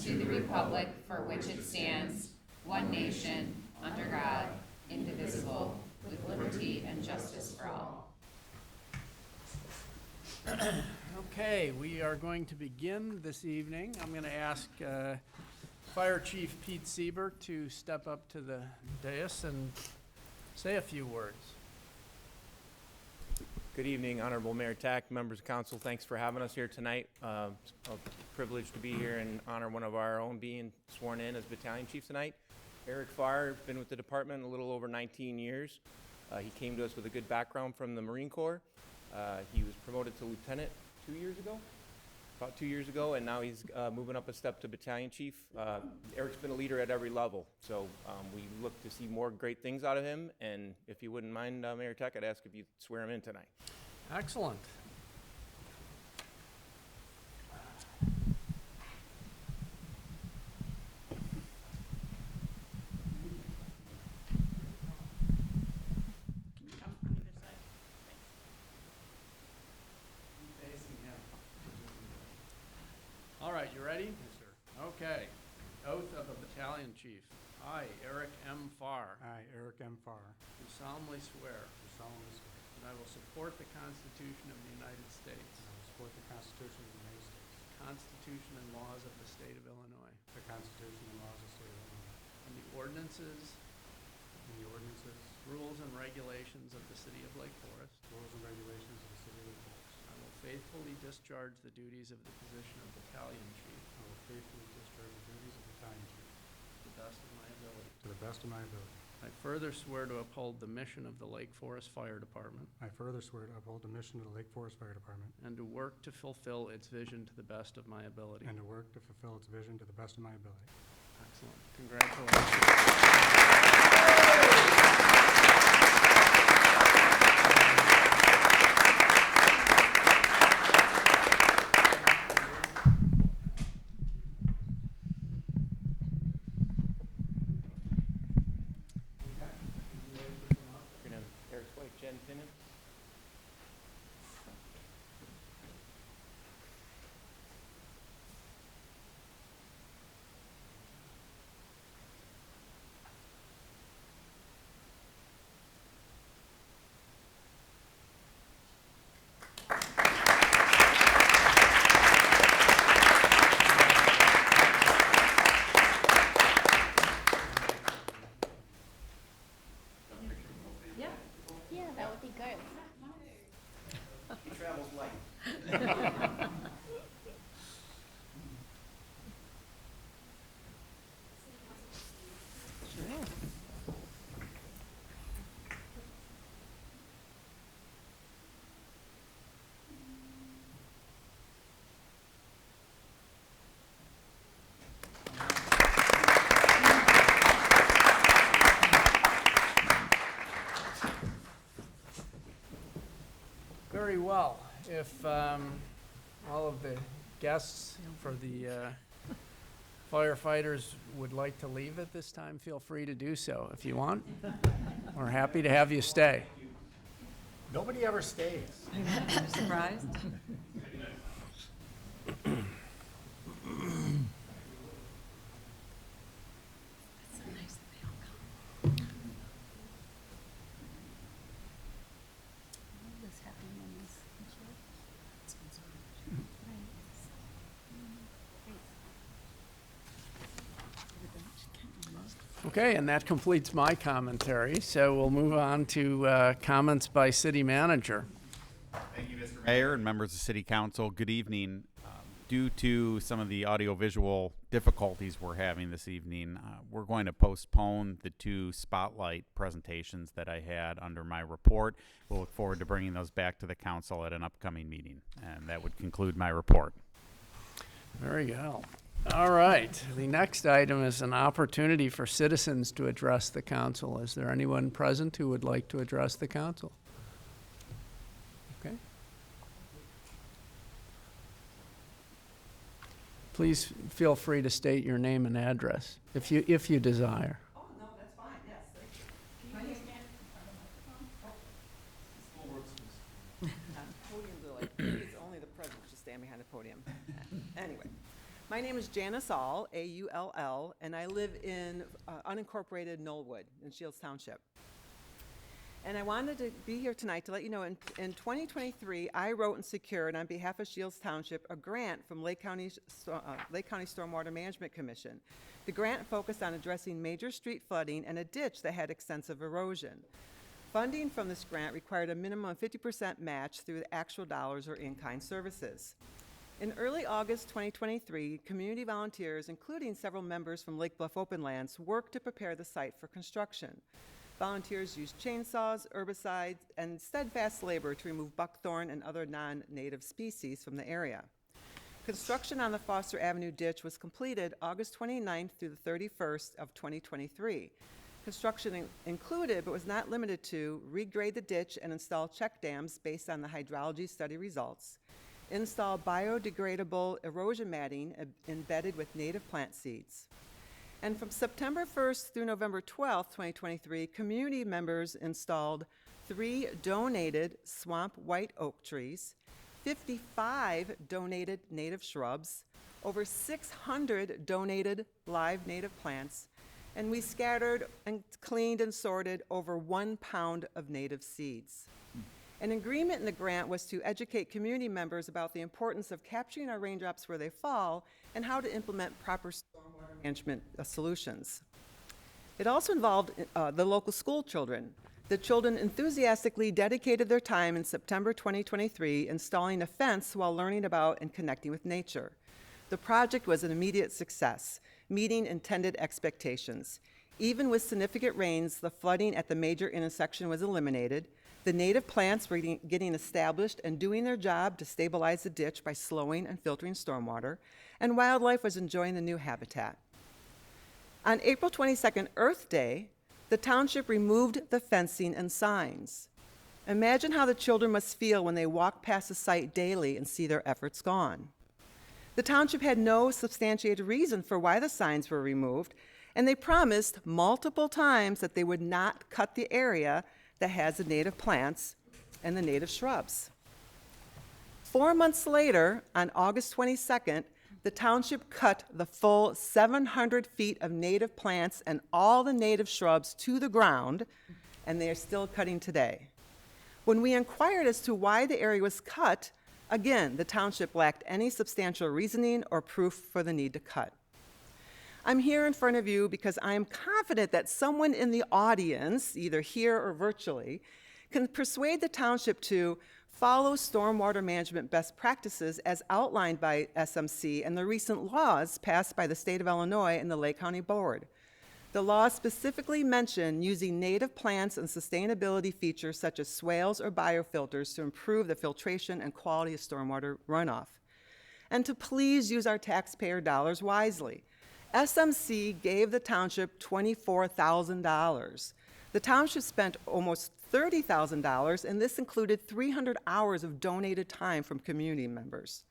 to the republic for which it stands, one nation, under God, indivisible, with liberty and justice for all. Okay, we are going to begin this evening. I'm going to ask Fire Chief Pete Siebert to step up to the dais and say a few words. Good evening, Honorable Mayor Tack, members of council. Thanks for having us here tonight. It's a privilege to be here and honor one of our own being sworn in as battalion chief tonight. Eric Farr, been with the department a little over 19 years. He came to us with a good background from the Marine Corps. He was promoted to lieutenant about 2 years ago, and now he's moving up a step to battalion chief. Eric's been a leader at every level, so we look to see more great things out of him. And if you wouldn't mind, Mayor Tech, I'd ask if you'd swear him in tonight. Excellent. All right, you ready? Yes, sir. Okay. Oath of a battalion chief. I, Eric M. Farr, I, Eric M. Farr, do solemnly swear do solemnly swear that I will support the Constitution of the United States, that I will support the Constitution of the United States, the Constitution and laws of the state of Illinois, the Constitution and laws of the state of Illinois, and the ordinances, and the ordinances, rules, and regulations of the city of Lake Forest. rules, and regulations of the city of Lake Forest. I will faithfully discharge the duties of the position of battalion chief I will faithfully discharge the duties of battalion chief to the best of my ability. to the best of my ability. I further swear to uphold the mission of the Lake Forest Fire Department I further swear to uphold the mission of the Lake Forest Fire Department and to work to fulfill its vision to the best of my ability. and to work to fulfill its vision to the best of my ability. Excellent. Congratulations. You're gonna have Eric's wife, Jen, pin him. Yeah, that would be good. He travels light. Very well. If all of the guests for the firefighters would like to leave at this time, feel free to do so if you want. We're happy to have you stay. Nobody ever stays. Surprised? Okay, and that completes my commentary. So we'll move on to comments by city manager. Thank you, Mr. Mayor and members of City Council. Good evening. Due to some of the audiovisual difficulties we're having this evening, we're going to postpone the two spotlight presentations that I had under my report. We'll look forward to bringing those back to the council at an upcoming meeting. And that would conclude my report. Very good. All right. The next item is an opportunity for citizens to address the council. Is there anyone present who would like to address the council? Okay. Please feel free to state your name and address if you desire. Oh, no, that's fine, yes. Podiums are like, it's only the president should stand behind the podium. Anyway, My name is Janice All, A-U-L-L, and I live in unincorporated Knollwood in Shields Township. And I wanted to be here tonight to let you know, in 2023, I wrote and secured, on behalf of Shields Township, a grant from Lake County Stormwater Management Commission. The grant focused on addressing major street flooding and a ditch that had extensive erosion. Funding from this grant required a minimum of 50% match through the actual dollars or in-kind services. In early August 2023, community volunteers, including several members from Lake Bluff Open Lands, worked to prepare the site for construction. Volunteers used chainsaws, herbicides, and steadfast labor to remove buckthorn and other non-native species from the area. Construction on the Foster Avenue ditch was completed August 29th through the 31st of 2023. Construction included, but was not limited to, regrade the ditch and install check dams based on the hydrology study results, install biodegradable erosion matting embedded with native plant seeds. And from September 1st through November 12th, 2023, community members installed 3 donated swamp white oak trees, 55 donated native shrubs, over 600 donated live native plants, and we scattered and cleaned and sorted over 1 pound of native seeds. An agreement in the grant was to educate community members about the importance of capturing our raindrops where they fall and how to implement proper stormwater management solutions. It also involved the local school children. The children enthusiastically dedicated their time in September 2023 installing a fence while learning about and connecting with nature. The project was an immediate success, meeting intended expectations. Even with significant rains, the flooding at the major intersection was eliminated. The native plants were getting established and doing their job to stabilize the ditch by slowing and filtering stormwater, and wildlife was enjoying the new habitat. On April 22nd, Earth Day, the township removed the fencing and signs. Imagine how the children must feel when they walk past the site daily and see their efforts gone. The township had no substantiated reason for why the signs were removed, and they promised multiple times that they would not cut the area that has the native plants and the native shrubs. 4 months later, on August 22nd, the township cut the full 700 feet of native plants and all the native shrubs to the ground, and they are still cutting today. When we inquired as to why the area was cut, again, the township lacked any substantial reasoning or proof for the need to cut. I'm here in front of you because I am confident that someone in the audience, either here or virtually, can persuade the township to follow stormwater management best practices as outlined by SMC and the recent laws passed by the state of Illinois and the Lake County Board. The laws specifically mention using native plants and sustainability features such as swales or biofilters to improve the filtration and quality of stormwater runoff. And to please use our taxpayer dollars wisely. SMC gave the township $24,000. The township spent almost $30,000, and this included 300 hours of donated time from community members.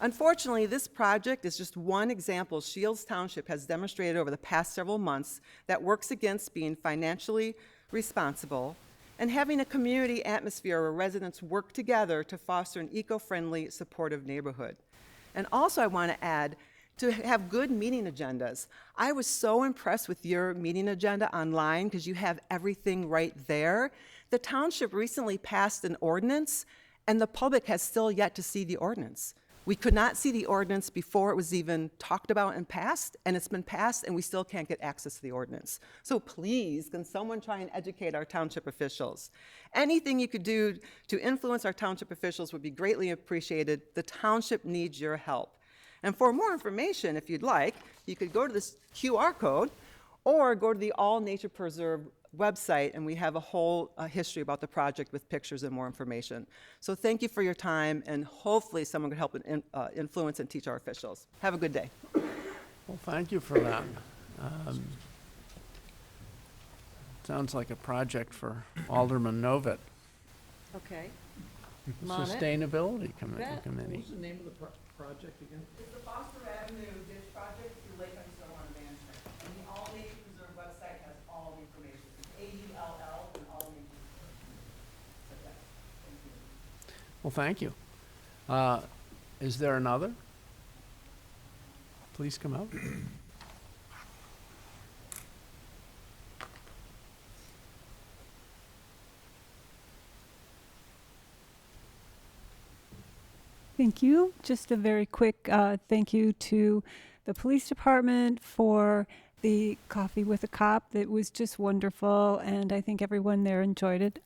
Unfortunately, this project is just one example Shields Township has demonstrated over the past several months that works against being financially responsible and having a community atmosphere where residents work together to foster an eco-friendly, supportive neighborhood. And also I want to add, to have good meeting agendas. I was so impressed with your meeting agenda online because you have everything right there. The township recently passed an ordinance, and the public has still yet to see the ordinance. We could not see the ordinance before it was even talked about and passed, and it's been passed, and we still can't get access to the ordinance. So please, can someone try and educate our township officials? Anything you could do to influence our township officials would be greatly appreciated. The township needs your help. And for more information, if you'd like, you could go to this QR code or go to the All Nature Preserve website, and we have a whole history about the project with pictures and more information. So thank you for your time, and hopefully someone could help influence and teach our officials. Have a good day. Well, thank you for that. Sounds like a project for Alderman Novit. Okay. Sustainability Committee. What's the name of the project again? It's the Foster Avenue Ditch Project through Lake County Stormwater Management. And the All Nature Preserve website has all the information. It's AULL and All Nature Preserve. Thank you. Well, thank you. Is there another? please come out? Thank you. Just a very quick thank you to the police department for the coffee with a cop. That was just wonderful, and I think everyone there enjoyed it.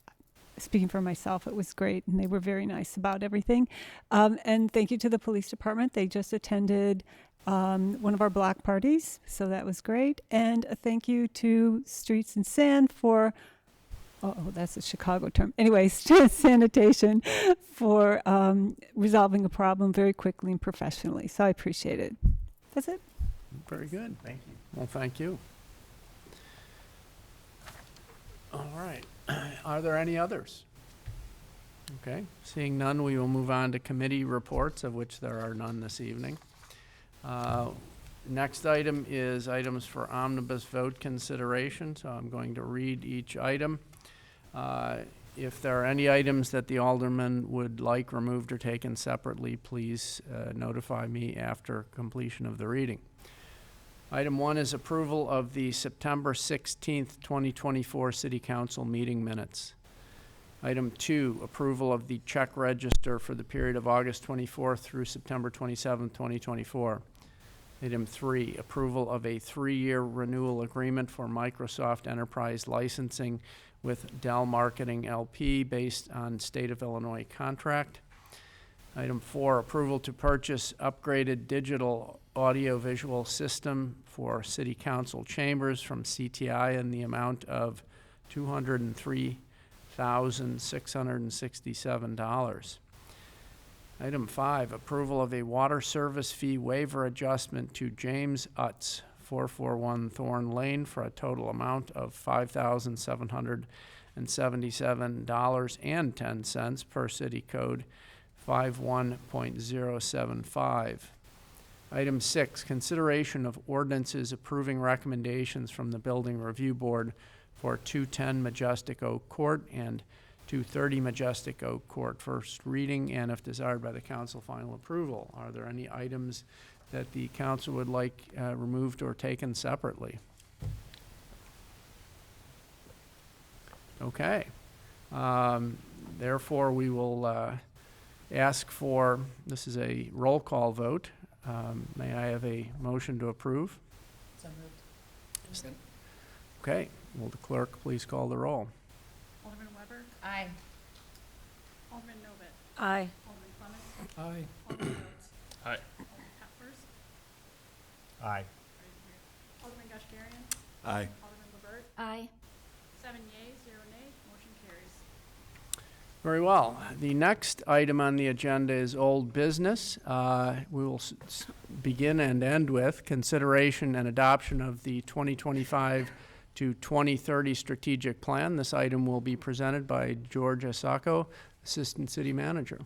Speaking for myself, it was great, and they were very nice about everything. And thank you to the police department. They just attended one of our block parties, so that was great. And a thank you to Streets and Sand for that's a Chicago term. Anyways, sanitation for resolving a problem very quickly and professionally. So I appreciate it. That's it. Very good. Thank you. Well, thank you. All right. Are there any others? Okay. Seeing none, we will move on to committee reports, of which there are none this evening. Next item is items for omnibus vote consideration. So I'm going to read each item. If there are any items that the alderman would like removed or taken separately, please notify me after completion of the reading. Item 1 is approval of the September 16th, 2024 City Council meeting minutes. Item 2, approval of the check register for the period of August 24th through September 27th, 2024. Item 3, approval of a 3-year renewal agreement for Microsoft Enterprise licensing with Dell Marketing LP based on State of Illinois contract. Item 4, approval to purchase upgraded digital audio-visual system for City Council chambers from CTI in the amount of $203,667. Item 5, approval of a water service fee waiver adjustment to James Utz, 441 Thorn Lane, for a total amount of $5,777.10 per city code 51.075. Item 6, consideration of ordinances approving recommendations from the Building Review Board for 210 Majestic Oak Court and 230 Majestic Oak Court, first reading, and if desired by the council, final approval. Are there any items that the council would like removed or taken separately? Okay. Therefore, we will ask for, this is a roll call vote. May I have a motion to approve? So moved. Okay. Will the clerk please call the roll? Alderman Weber, Aye. Alderman Novit, Aye. Alderman Clement, Aye. Alderman Rhodes, Aye. Alderman Peppers, Aye. Alderman Gashgarian, Aye. Alderman Levert, Aye. 7 yeas, 0 nays, motion carries. Very well. The next item on the agenda is old business. We will begin and end with consideration and adoption of the 2025 to 2030 strategic plan. This item will be presented by George Asako, Assistant City Manager.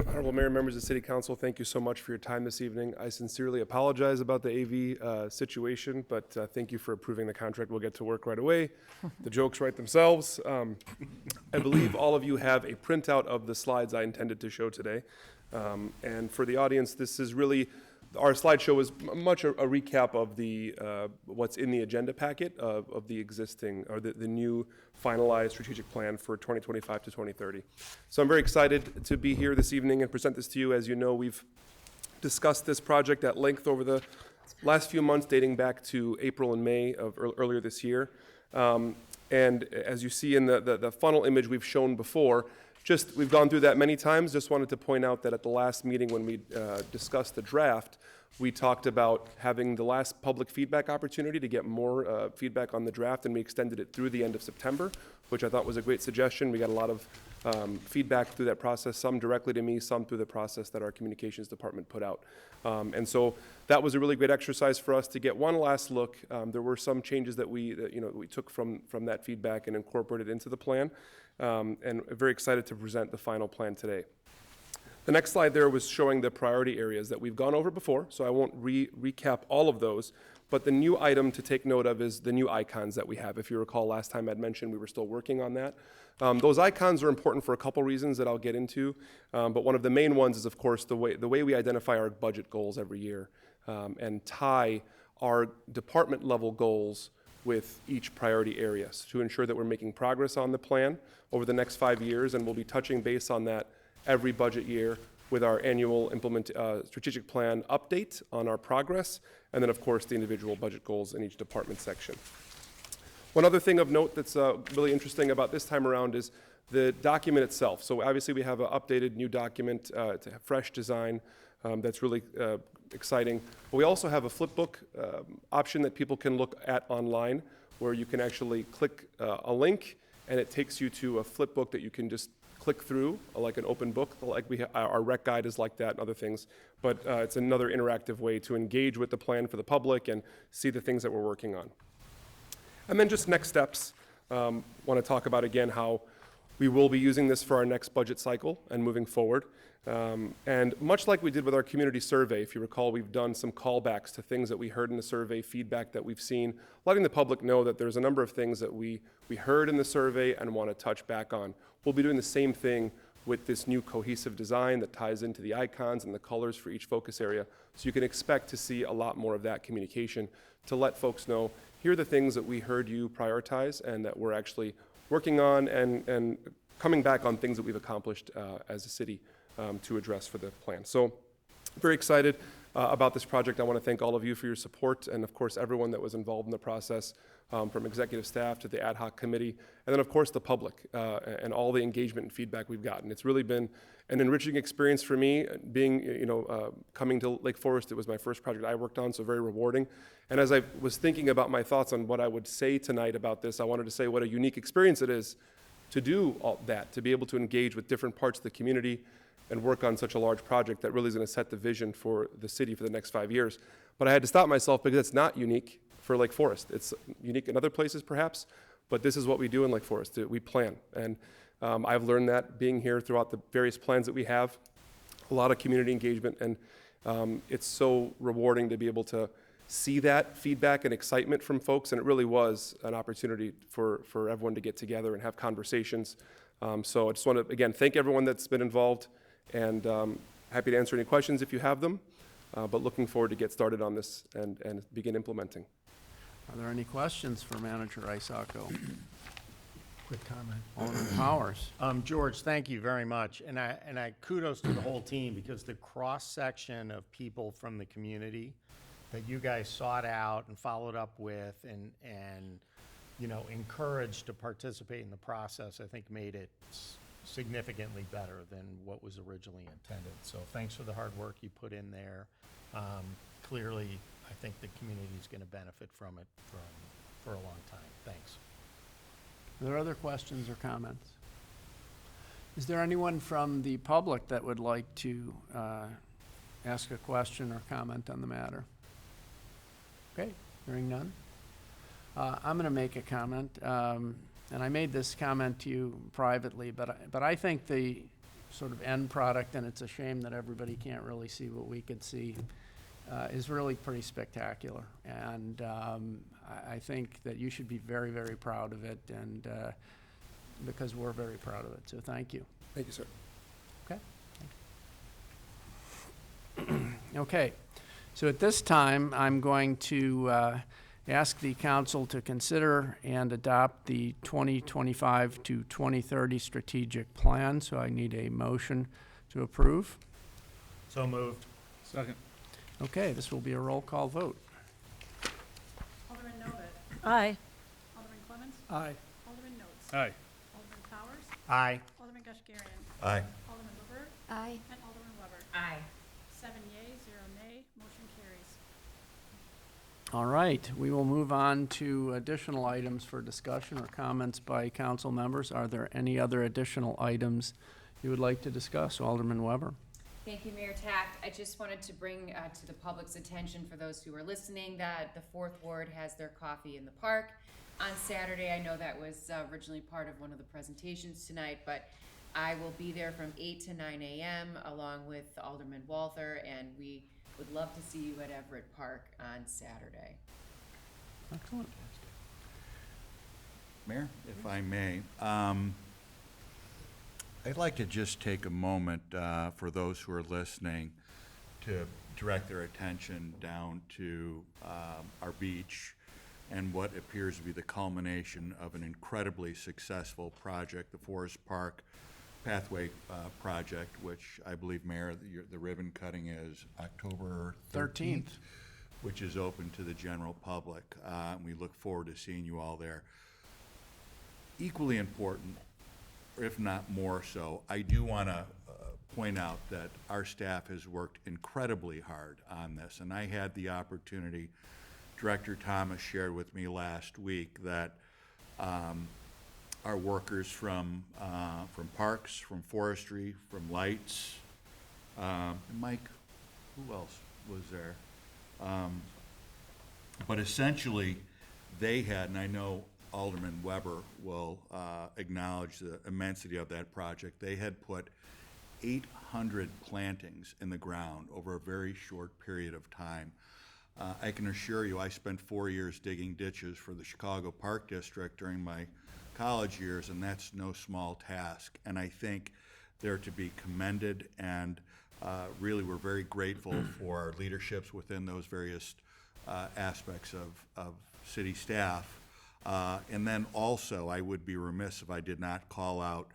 Honorable Mayor, members of City Council, thank you so much for your time this evening. I sincerely apologize about the AV situation, but thank you for approving the contract. We'll get to work right away. The jokes write themselves. I believe all of you have a printout of the slides I intended to show today. And for the audience, this is really, our slideshow is much a recap of the what's in the agenda packet of the existing, or the new finalized strategic plan for 2025 to 2030. So I'm very excited to be here this evening and present this to you. As you know, we've discussed this project at length over the last few months, dating back to April and May of earlier this year. And as you see in the funnel image we've shown before, we've gone through that many times. Just wanted to point out that at the last meeting when we discussed the draft, we talked about having the last public feedback opportunity to get more feedback on the draft, and we extended it through the end of September, which I thought was a great suggestion. We got a lot of feedback through that process, some directly to me, some through the process that our communications department put out. And so that was a really great exercise for us to get one last look. There were some changes that we took from that feedback and incorporated into the plan. And very excited to present the final plan today. The next slide there was showing the priority areas that we've gone over before, so I won't recap all of those, But the new item to take note of is the new icons that we have. If you recall, last time I'd mentioned we were still working on that. Those icons are important for a couple reasons that I'll get into, but one of the main ones is, of course, the way we identify our budget goals every year and tie our department level goals with each priority areas to ensure that we're making progress on the plan over the next 5 years, and we'll be touching base on that every budget year with our annual strategic plan update on our progress, and then, of course, the individual budget goals in each department section. One other thing of note that's really interesting about this time around is the document itself. So obviously we have an updated new document, it's a fresh design that's really exciting. But we also have a flipbook option that people can look at online, where you can actually click a link and it takes you to a flipbook that you can just click through, like an open book, like our rec guide is like that and other things. But it's another interactive way to engage with the plan for the public and see the things that we're working on. And then just next steps, want to talk about again how we will be using this for our next budget cycle and moving forward. And much like we did with our community survey, if you recall, we've done some callbacks to things that we heard in the survey, feedback that we've seen, letting the public know that there's a number of things that we heard in the survey and want to touch back on. We'll be doing the same thing with this new cohesive design that ties into the icons and the colors for each focus area. So you can expect to see a lot more of that communication to let folks know, here are the things that we heard you prioritize and that we're actually working on and coming back on things that we've accomplished as a city to address for the plan. So very excited about this project. I want to thank all of you for your support and, of course, everyone that was involved in the process, from executive staff to the ad hoc committee, and then, of course, the public and all the engagement and feedback we've gotten. It's really been an enriching experience for me, being, coming to Lake Forest. It was my first project I worked on, so very rewarding. And as I was thinking about my thoughts on what I would say tonight about this, I wanted to say what a unique experience it is to do all that, to be able to engage with different parts of the community and work on such a large project that really is going to set the vision for the city for the next 5 years. But I had to stop myself because it's not unique for Lake Forest. It's unique in other places perhaps, but this is what we do in Lake Forest. We plan. And I've learned that being here throughout the various plans that we have, a lot of community engagement, and it's so rewarding to be able to see that feedback and excitement from folks, and it really was an opportunity for everyone to get together and have conversations. So I just want to, again, thank everyone that's been involved, and happy to answer any questions if you have them, but looking forward to get started on this and begin implementing. Are there any questions for Manager Isako? Quick comment. Alderman Powers. George, thank you very much. And I kudos to the whole team, because the cross-section of people from the community that you guys sought out and followed up with and encouraged to participate in the process, I think made it significantly better than what was originally intended. So thanks for the hard work you put in there. Clearly, I think the community is going to benefit from it for a long time. Thanks. Are there other questions or comments? Is there anyone from the public that would like to ask a question or comment on the matter? Okay, hearing none. I'm going to make a comment, and I made this comment to you privately, but I think the sort of end product, and it's a shame that everybody can't really see what we could see, is really pretty spectacular. And I think that you should be very, very proud of it, and because we're very proud of it. So thank you. Thank you, sir. Okay. Okay. So at this time, I'm going to ask the council to consider and adopt the 2025 to 2030 strategic plan. So I need a motion to approve. So moved. Second. Okay, this will be a roll call vote. Alderman Novit. Aye. Alderman Clements. Aye. Alderman Notes. Aye. Alderman Powers. Aye. Alderman Gushgarian. Aye. Alderman Levert. Aye. And Alderman Weber. Aye. 7 yeas, 0 nay, motion carries. All right, we will move on to additional items for discussion or comments by council members. Are there any other additional items you would like to discuss? Alderman Weber. Thank you, Mayor Tack. I just wanted to bring to the public's attention, for those who are listening, that the 4th Ward has their coffee in the park on Saturday. I know that was originally part of one of the presentations tonight, but I will be there from 8 to 9 a.m. along with Alderman Walther, and we would love to see you at Everett Park on Saturday. Excellent. Mayor, if I may, I'd like to just take a moment for those who are listening to direct their attention down to our beach and what appears to be the culmination of an incredibly successful project, the Forest Park Pathway project, which I believe, Mayor, the ribbon cutting is October 13th, which is open to the general public. And we look forward to seeing you all there. Equally important, if not more so, I do want to point out that our staff has worked incredibly hard on this, and I had the opportunity, Director Thomas shared with me last week that our workers from Parks, from Forestry, from Lights, and Mike, who else was there? But essentially, they had, and I know Alderman Weber will acknowledge the immensity of that project. They had put 800 plantings in the ground over a very short period of time. I can assure you, I spent 4 years digging ditches for the Chicago Park District during my college years, and that's no small task. And I think they're to be commended, and really we're very grateful for our leaderships within those various aspects of city staff. And then also, I would be remiss if I did not call out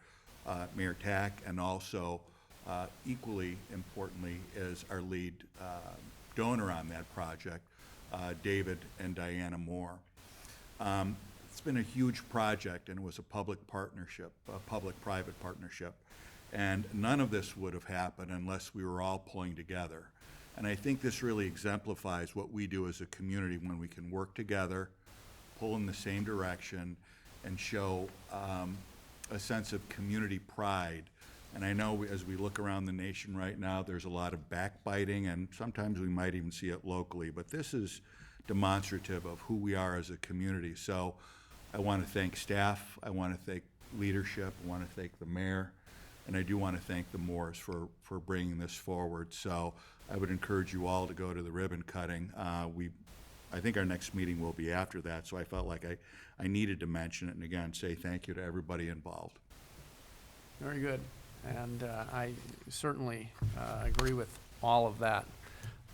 Mayor Tack, and also equally importantly is our lead donor on that project, David and Diana Moore. It's been a huge project, and it was a public partnership, a public-private partnership, and none of this would have happened unless we were all pulling together. And I think this really exemplifies what we do as a community when we can work together, pull in the same direction, and show a sense of community pride. And I know as we look around the nation right now, there's a lot of backbiting, and sometimes we might even see it locally, but this is demonstrative of who we are as a community. So I want to thank staff, I want to thank leadership, I want to thank the mayor, and I do want to thank the Moores for bringing this forward. So I would encourage you all to go to the ribbon cutting. I think our next meeting will be after that, so I felt like I needed to mention it, and again, say thank you to everybody involved. Very good. And I certainly agree with all of that.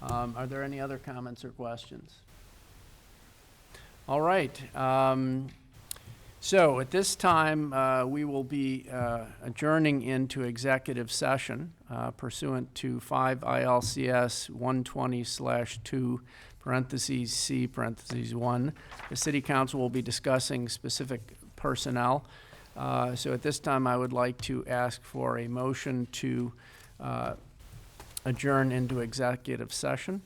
Are there any other comments or questions? All right. So at this time, we will be adjourning into executive session pursuant to 5 ILCS 120/2 parentheses C parentheses 1. The City Council will be discussing specific personnel. So at this time, I would like to ask for a motion to adjourn into executive session.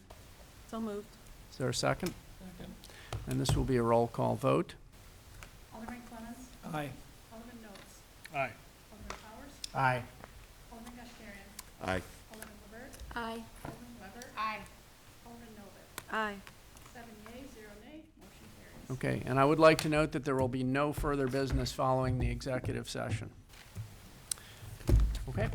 So moved. Is there a second? Second. And this will be a roll call vote. Alderman Clemmons. Aye. Alderman Notes. Aye. Alderman Powers. Aye. Alderman Kashmirian. Aye. Alderman LaVert. Aye. Alderman Weber. Aye. Alderman Novak. Aye. 7 yeas, 0 nay, motion carries. Okay, and I would like to note that there will be no further business following the executive session. Okay?